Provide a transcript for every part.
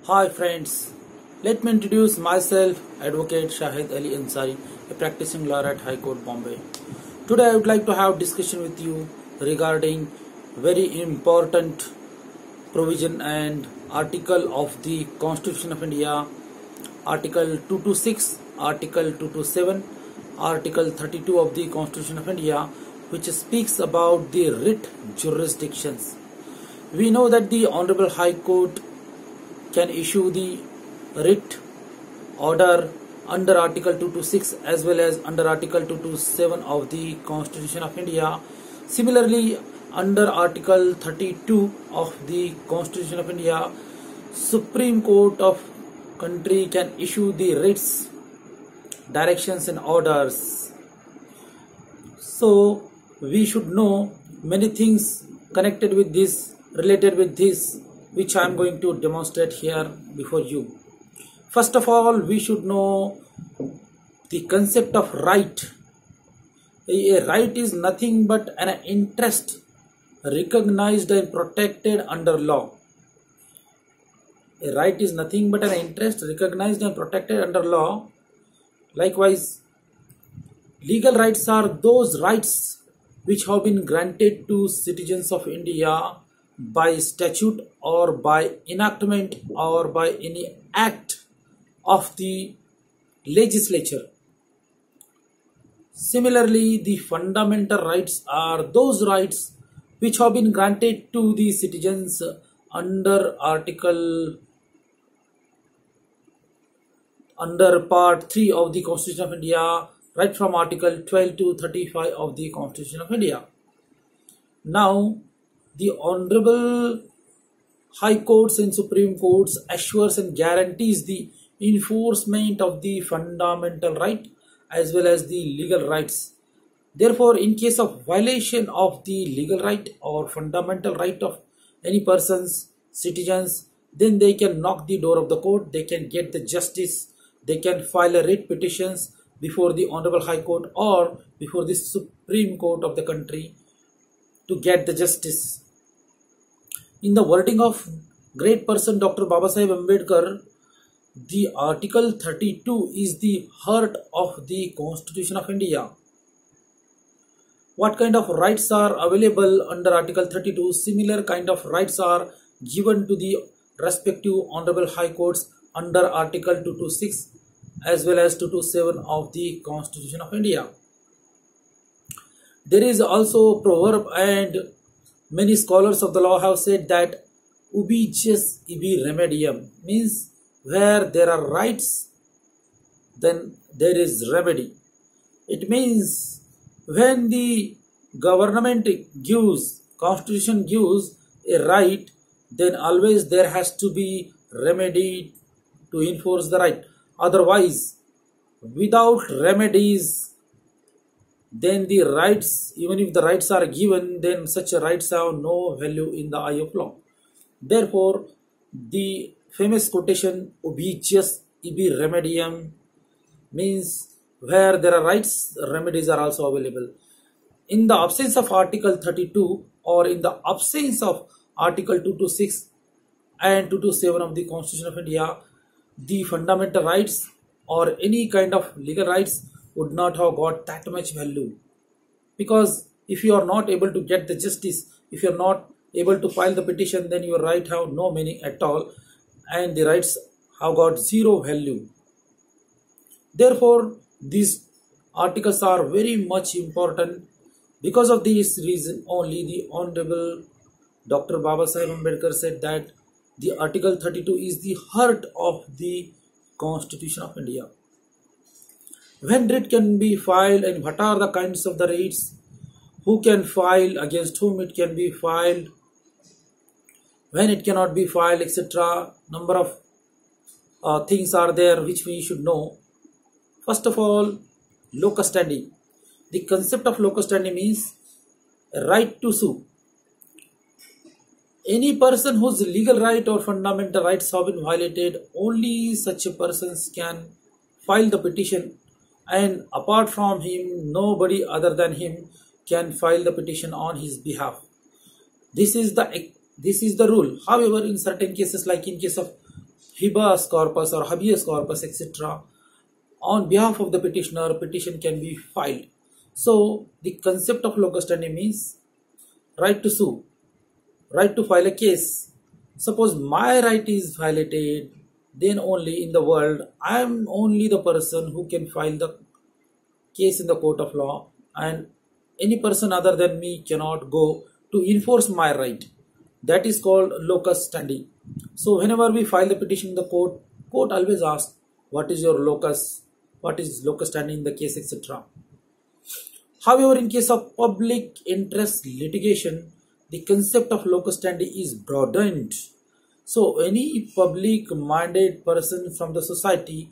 Hi friends, let me introduce myself, Advocate Shahid Ali Ansari, a practicing lawyer at High Court Bombay. Today I would like to have discussion with you regarding very important provision and article of the Constitution of India, Article 226, Article 227, Article 32 of the Constitution of India, which speaks about the writ jurisdictions. We know that the Honorable High Court can issue the writ order under Article 226 as well as under Article 227 of the Constitution of India. Similarly, under Article 32 of the Constitution of India, Supreme Court of country can issue the writs, directions and orders. So we should know many things connected with this, related with this, which I am going to demonstrate here before you. First of all, we should know the concept of right. A right is nothing but an interest recognized and protected under law. A right is nothing but an interest recognized and protected under law. Likewise, legal rights are those rights which have been granted to citizens of India by statute or by enactment or by any act of the legislature. Similarly, the fundamental rights are those rights which have been granted to the citizens under part 3 of the Constitution of India, right from Article 12 to 35 of the Constitution of India. Now, the Honorable High Courts and Supreme Courts assures and guarantees the enforcement of the fundamental right as well as the legal rights. Therefore, in case of violation of the legal right or fundamental right of any persons, citizens, then they can knock the door of the court, they can get the justice, they can file a writ petitions before the Honorable High Court or before the Supreme Court of the country to get the justice. In the wording of great person Dr. Babasaheb Ambedkar, the Article 32 is the heart of the Constitution of India. What kind of rights are available under Article 32? Similar kind of rights are given to the respective Honorable High Courts under Article 226 as well as 227 of the Constitution of India. There is also a proverb, and many scholars of the law have said that ubi jus ibi remedium, means where there are rights, then there is remedy. It means when the government gives, constitution gives a right, then always there has to be remedy to enforce the right. Otherwise, without remedies, then the rights, even if the rights are given, then such rights have no value in the eye of law. Therefore, the famous quotation ubi jus ibi remedium means where there are rights, remedies are also available. In the absence of Article 32 or in the absence of Article 226 and 227 of the Constitution of India, the fundamental rights or any kind of legal rights would not have got that much value, because if you are not able to get the justice, if you are not able to file the petition, then your right have no meaning at all and the rights have got zero value. Therefore, these articles are very much important. Because of this reason only, the Honorable Dr. Babasaheb Ambedkar said that the Article 32 is the heart of the Constitution of India. When writ can be filed and what are the kinds of the writs, who can file, against whom it can be filed, when it cannot be filed, etc. Number of things are there which we should know. First of all, locus standi. The concept of locus standi means right to sue. Any person whose legal right or fundamental rights have been violated, only such a persons can file the petition, and apart from him, nobody other than him can file the petition on his behalf. This is the rule. However, in certain cases, like in case of habeas corpus or habeas corpus, etc. On behalf of the petitioner, petition can be filed. So the concept of locus standi means right to sue, right to file a case. Suppose my right is violated, then only in the world I am only the person who can file the case in the court of law, and any person other than me cannot go to enforce my right. That is called locus standi. So whenever we file the petition in the court, court always asks what is your locus, what is locus standi in the case, etc. However, in case of public interest litigation, the concept of locus standi is broadened. So any public minded person from the society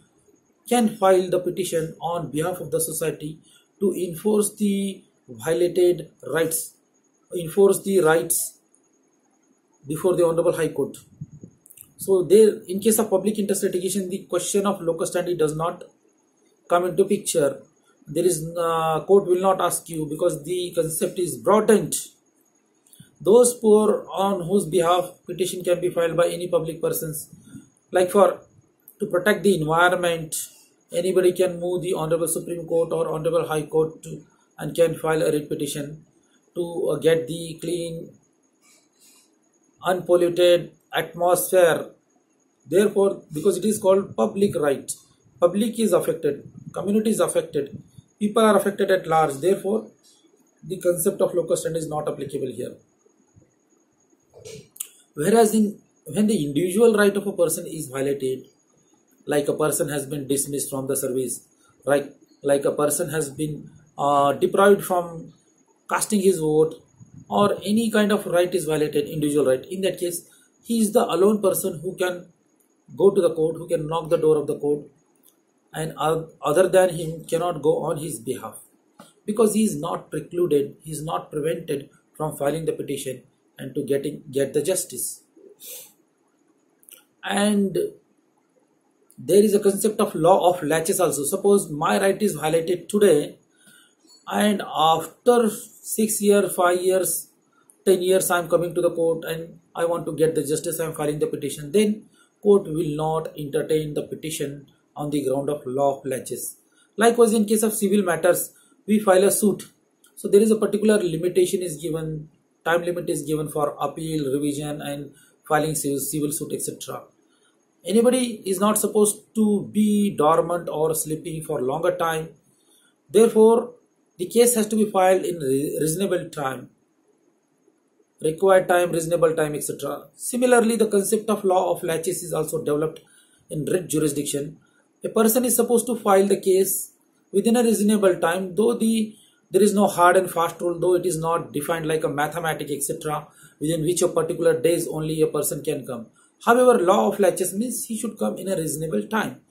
can file the petition on behalf of the society to enforce the violated rights, enforce the rights before the Honorable High Court. So there, in case of public interest litigation, the question of locus standi does not come into picture. There is court will not ask you, because the concept is broadened. Those poor on whose behalf petition can be filed by any public persons, like for to protect the environment, anybody can move the Honorable Supreme Court or Honorable High Court to, and can file a writ petition to get the clean, unpolluted atmosphere. Therefore, because it is called public right, public is affected, community is affected, people are affected at large. Therefore, the concept of locus standi is not applicable here. Whereas when the individual right of a person is violated, like a person has been dismissed from the service, right? Like a person has been deprived from casting his vote, or any kind of right is violated, individual right. In that case, he is the alone person who can go to the court, who can knock the door of the court, and other than him cannot go on his behalf, because he is not precluded, he is not prevented from filing the petition and to get the justice. And there is a concept of law of laches also. Suppose my right is violated today, and after 6 years, 5 years, 10 years I am coming to the court and I want to get the justice, I am filing the petition, then court will not entertain the petition on the ground of law of laches. Likewise, in case of civil matters, we file a suit. So there is a particular limitation is given, time limit is given for appeal, revision, and filing civil suit, etc. Anybody is not supposed to be dormant or sleeping for longer time. Therefore, the case has to be filed in reasonable time, required time, reasonable time, etc. Similarly, the concept of law of laches is also developed in writ jurisdiction. A person is supposed to file the case within a reasonable time, though there is no hard and fast rule, though it is not defined like a mathematic, etc., within which a particular days only a person can come. However, law of laches means he should come in a reasonable time.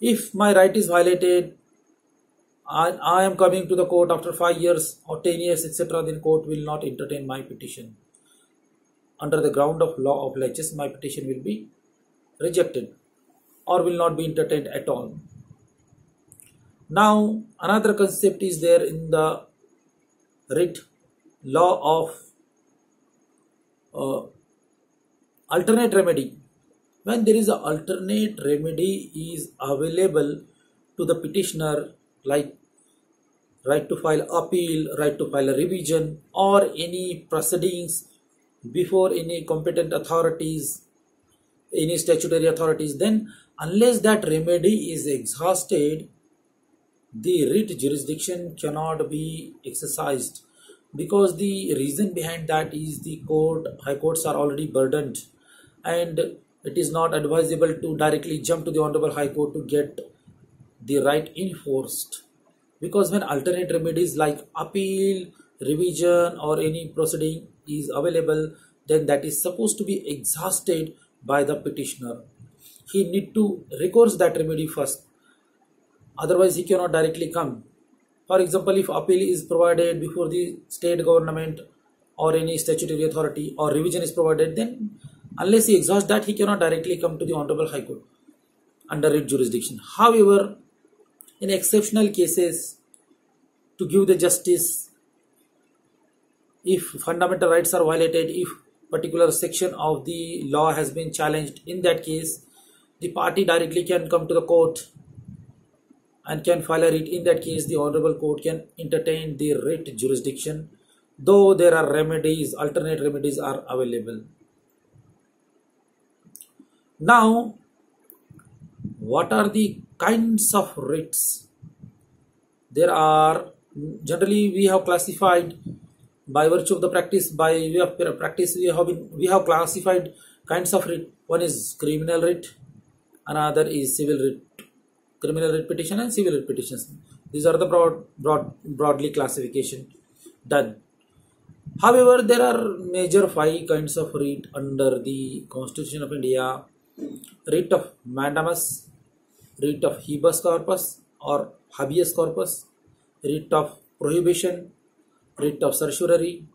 If my right is violated, I am coming to the court after 5 years or 10 years, etc., then court will not entertain my petition. Under the ground of law of laches, my petition will be rejected or will not be entertained at all. Now, another concept is there in the writ, law of alternate remedy. When there is an alternate remedy is available to the petitioner, like right to file appeal, right to file a revision, or any proceedings before any competent authorities, any statutory authorities, then unless that remedy is exhausted, the writ jurisdiction cannot be exercised, because the reason behind that is the high courts are already burdened, and it is not advisable to directly jump to the Honorable High Court to get the right enforced, because when alternate remedies like appeal, revision, or any proceeding is available, then that is supposed to be exhausted by the petitioner. He need to recourse that remedy first, otherwise he cannot directly come. For example, if appeal is provided before the state government or any statutory authority, or revision is provided, then unless he exhausts that, he cannot directly come to the Honorable High Court under writ jurisdiction. However, in exceptional cases, to give the justice, if fundamental rights are violated, if particular section of the law has been challenged, in that case the party directly can come to the court and can file a writ. In that case, the honorable court can entertain the writ jurisdiction, though there are remedies, alternate remedies are available. Now, what are the kinds of writs? There are, generally we have classified by virtue of the practice, by way of practice, we have classified kinds of writ. One is criminal writ, another is civil writ. Criminal writ petition and civil writ petitions. These are the broadly classification done. However, there are major 5 kinds of writ under the Constitution of India: writ of mandamus, writ of habeas corpus or habeas corpus, writ of prohibition, writ of certiorari,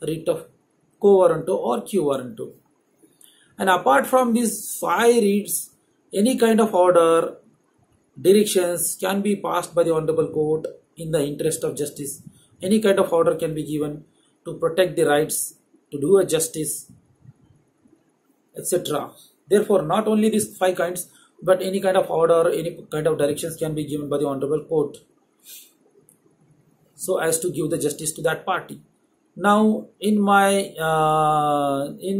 writ of quo warranto or quo warranto. And apart from these 5 writs, any kind of order, directions can be passed by the honorable court in the interest of justice. Any kind of order can be given to protect the rights, to do a justice, etc. Therefore, not only these 5 kinds, but any kind of order, any kind of directions can be given by the honorable court, so as to give the justice to that party. Now, in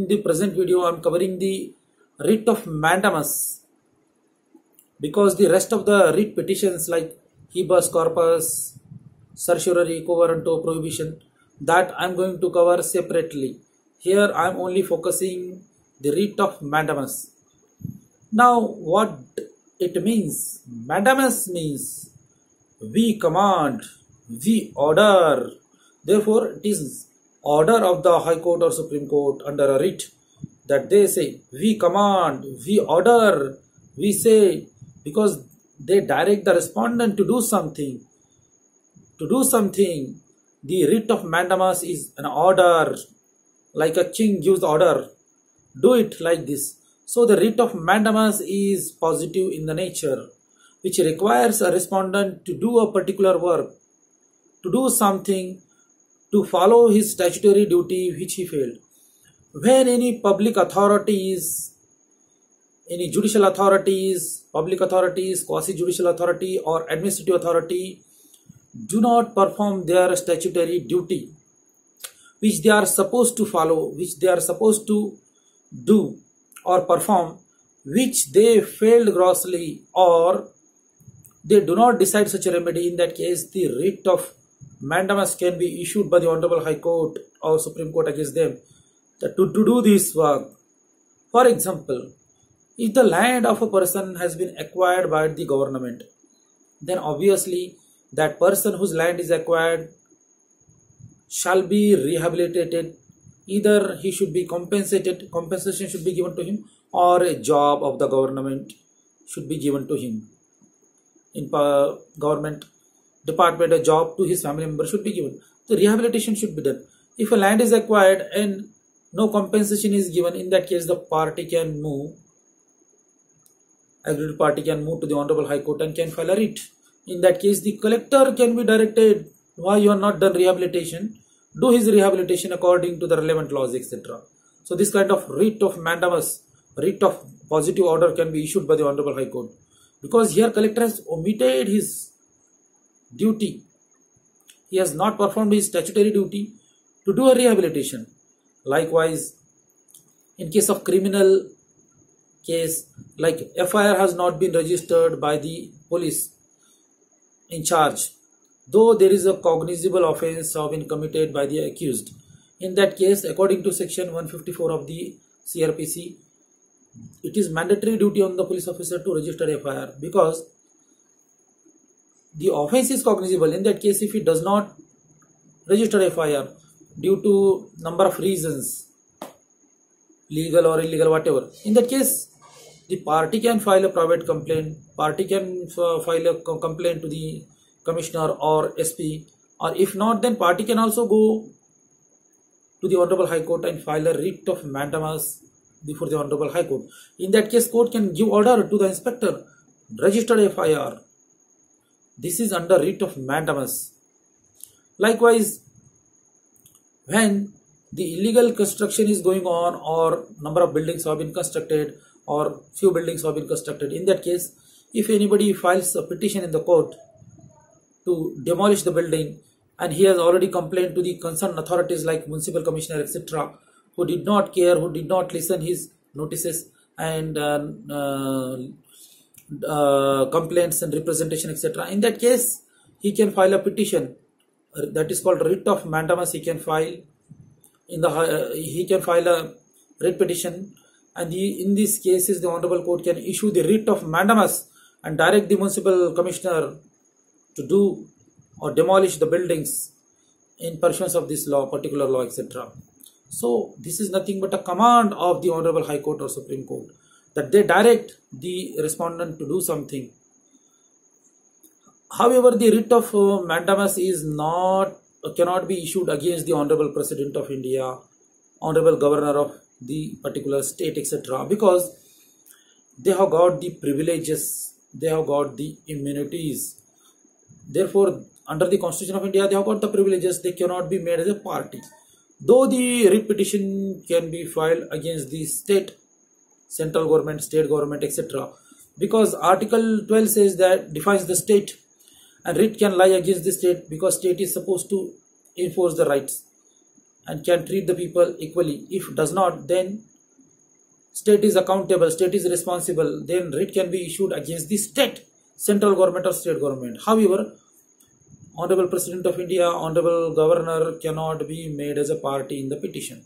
the present video, I am covering the writ of mandamus, because the rest of the writ petitions like habeas corpus, certiorari, quo warranto, prohibition, that I am going to cover separately. Here I am only focusing the writ of mandamus. Now, what it means? Mandamus means we command, we order. Therefore, it is order of the High Court or Supreme Court under a writ that they say we command, we order, we say, because they direct the respondent to do something. To do something, the writ of mandamus is an order, like a king gives the order, do it like this. So the writ of mandamus is positive in the nature, which requires a respondent to do a particular work, to do something, to follow his statutory duty which he failed. When any public authorities, any judicial authorities, public authorities, quasi-judicial authority or administrative authority do not perform their statutory duty, which they are supposed to follow, which they are supposed to do or perform, which they failed grossly, or they do not decide such a remedy, in that case the writ of mandamus can be issued by the Honorable High Court or Supreme Court against them to do this work. For example, if the land of a person has been acquired by the government, then obviously that person whose land is acquired shall be rehabilitated. Either he should be compensated, compensation should be given to him, or a job of the government should be given to him. In government department, a job to his family member should be given. The rehabilitation should be done. If a land is acquired and no compensation is given, in that case the party can move, aggrieved party can move to the Honorable High Court and can file a writ. In that case, the collector can be directed, why you are not done rehabilitation, do his rehabilitation according to the relevant laws, etc. So this kind of writ of mandamus, writ of positive order, can be issued by the Honorable High Court, because here collector has omitted his duty. He has not performed his statutory duty to do a rehabilitation. Likewise, in case of criminal case, like FIR has not been registered by the police in charge, though there is a cognizable offence have been committed by the accused. In that case, according to section 154 of the CRPC, it is mandatory duty on the police officer to register FIR, because the offence is cognizable. In that case, if he does not register FIR due to number of reasons, legal or illegal, whatever, in that case the party can file a private complaint, party can file a complaint to the commissioner or SP, or if not, then party can also go to the Honorable High Court and file a writ of mandamus before the Honorable High Court. In that case, court can give order to the inspector, register FIR. This is under writ of mandamus. Likewise, when the illegal construction is going on, or number of buildings have been constructed, or few buildings have been constructed. In that case, if anybody files a petition in the court to demolish the building, and he has already complained to the concerned authorities like municipal commissioner, etc., who did not care, who did not listen his notices and complaints and representation, etc. In that case, he can file a petition that is called writ of mandamus. He can file a writ petition, and in these cases the honorable court can issue the writ of mandamus and direct the municipal commissioner to do or demolish the buildings in pursuance of this law, particular law, etc. So this is nothing but a command of the Honorable High Court or Supreme Court, that they direct the respondent to do something. However, the writ of mandamus cannot be issued against the Honorable President of India, Honorable Governor of the particular state, etc., because they have got the privileges, they have got the immunities. Therefore, under the Constitution of India, they have got the privileges, they cannot be made as a party. Though the writ petition can be filed against the state, central government, state government, etc., because Article 12 says that defines the state, and writ can lie against the state because state is supposed to enforce the rights and can treat the people equally. If it does not, then state is accountable, state is responsible, then writ can be issued against the state, central government or state government. However, Honorable President of India, Honorable Governor cannot be made as a party in the petition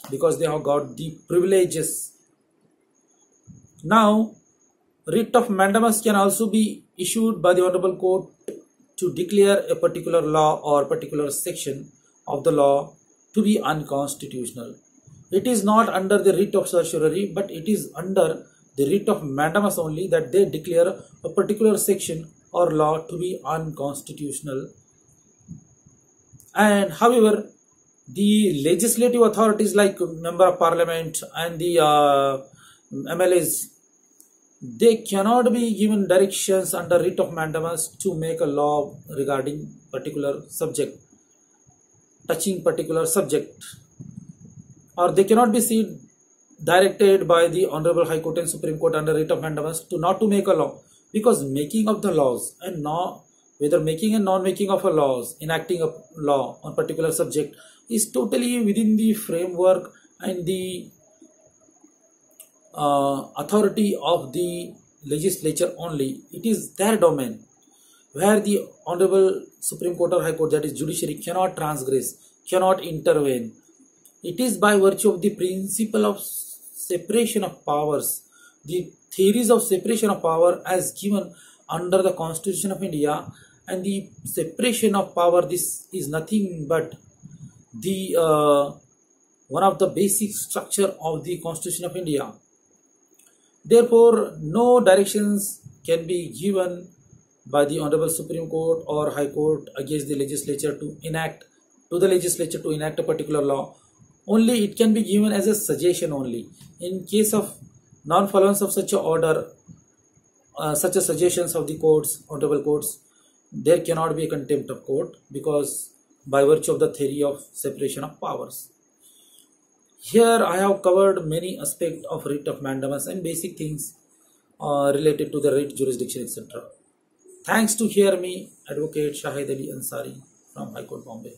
because they have got the privileges. Now, writ of mandamus can also be issued by the Honorable Court to declare a particular law or particular section of the law to be unconstitutional. It is not under the writ of certiorari, but it is under the writ of mandamus only that they declare a particular section or law to be unconstitutional. And however, the legislative authorities like member of parliament and the MLAs, they cannot be given directions under writ of mandamus to make a law regarding particular subject, touching particular subject, or they cannot be seen directed by the Honorable High Court and Supreme Court under writ of mandamus to not to make a law, because making of the laws and whether making and non-making of a laws, enacting a law on particular subject is totally within the framework and the authority of the legislature only. It is their domain where the Honorable Supreme Court or High Court, that is judiciary, cannot transgress, cannot intervene. It is by virtue of the principle of separation of powers, the theories of separation of power as given under the Constitution of India, and the separation of power, this is nothing but the one of the basic structure of the Constitution of India. Therefore, no directions can be given by the Honorable Supreme Court or High Court against the legislature to enact a particular law. Only it can be given as a suggestion only. In case of non-followance of such a order, such a suggestions of the courts, honorable courts, there cannot be a contempt of court, because by virtue of the theory of separation of powers. Here I have covered many aspects of writ of mandamus and basic things related to the writ, jurisdiction, etc. Thanks to hear me, Advocate Shahid Ali Ansari from High Court, Bombay.